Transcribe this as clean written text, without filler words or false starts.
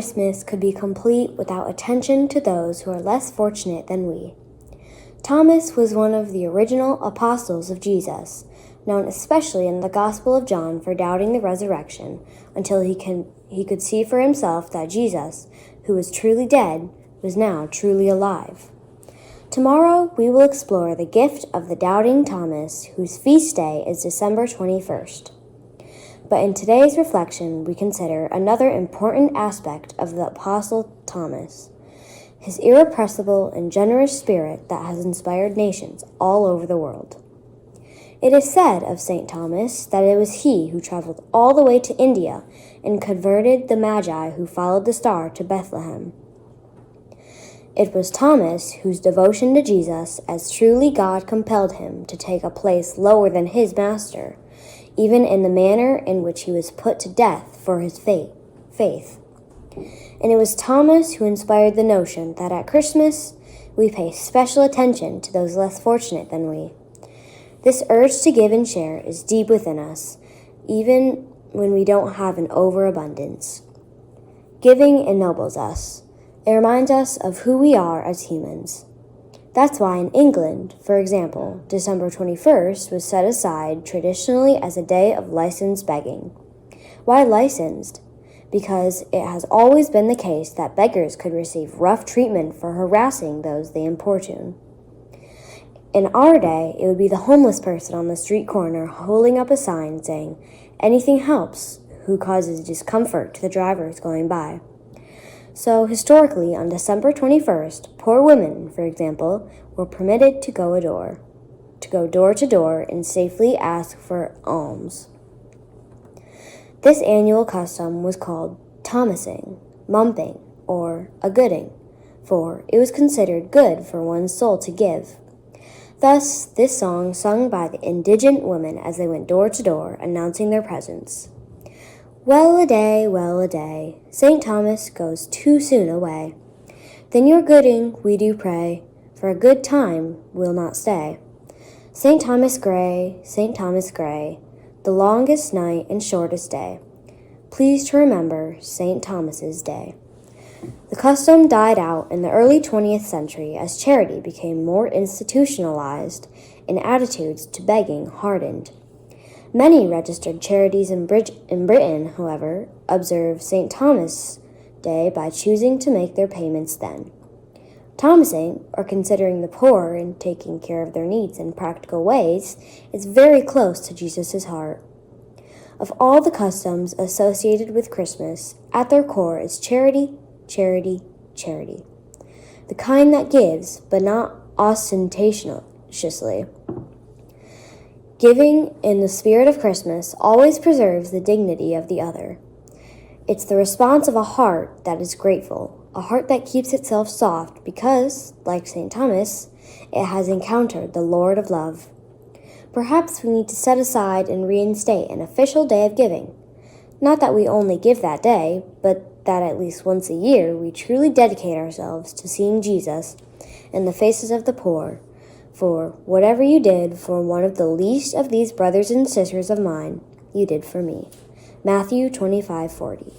Christmas could be complete without attention to those who are less fortunate than we. Thomas was one of the original apostles of Jesus, known especially in the Gospel of John for doubting the resurrection until he could see for himself that Jesus, who was truly dead, was now truly alive. Tomorrow we will explore the gift of the doubting Thomas, whose feast day is December 21st. But in today's reflection, we consider another important aspect of the Apostle Thomas, his irrepressible and generous spirit that has inspired nations all over the world. It is said of St. Thomas that it was he who traveled all the way to India and converted the Magi who followed the star to Bethlehem. It was Thomas whose devotion to Jesus as truly God compelled him to take a place lower than his master, even in the manner in which he was put to death for his faith. And it was Thomas who inspired the notion that at Christmas we pay special attention to those less fortunate than we. This urge to give and share is deep within us, even when we don't have an overabundance. Giving ennobles us. It reminds us of who we are as humans. That's why in England, for example, December 21st was set aside traditionally as a day of licensed begging. Why licensed? Because it has always been the case that beggars could receive rough treatment for harassing those they importune. In our day, it would be the homeless person on the street corner holding up a sign saying, "Anything helps," who causes discomfort to the drivers going by. So, historically, on December 21st, poor women, for example, were permitted to go door to door and safely ask for alms. This annual custom was called Thomasing, mumping, or a gooding, for it was considered good for one's soul to give. Thus, this song sung by the indigent women as they went door to door, announcing their presence. Well a day, St. Thomas goes too soon away. Then your gooding we do pray, for a good time will not stay. St. Thomas Gray, the longest night and shortest day. Please to remember St. Thomas's Day. The custom died out in the early 20th century as charity became more institutionalized and attitudes to begging hardened. Many registered charities in Britain, however, observe St. Thomas Day by choosing to make their payments then. Thomasing, or considering the poor and taking care of their needs in practical ways, is very close to Jesus' heart. Of all the customs associated with Christmas, at their core is charity, charity, charity. The kind that gives, but not ostentatiously. Giving in the spirit of Christmas always preserves the dignity of the other. It's the response of a heart that is grateful, a heart that keeps itself soft because, like St. Thomas, it has encountered the Lord of love. Perhaps we need to set aside and reinstate an official day of giving. Not that we only give that day, but that at least once a year we truly dedicate ourselves to seeing Jesus in the faces of the poor. For whatever you did for one of the least of these brothers and sisters of mine, you did for me. Matthew 25:40.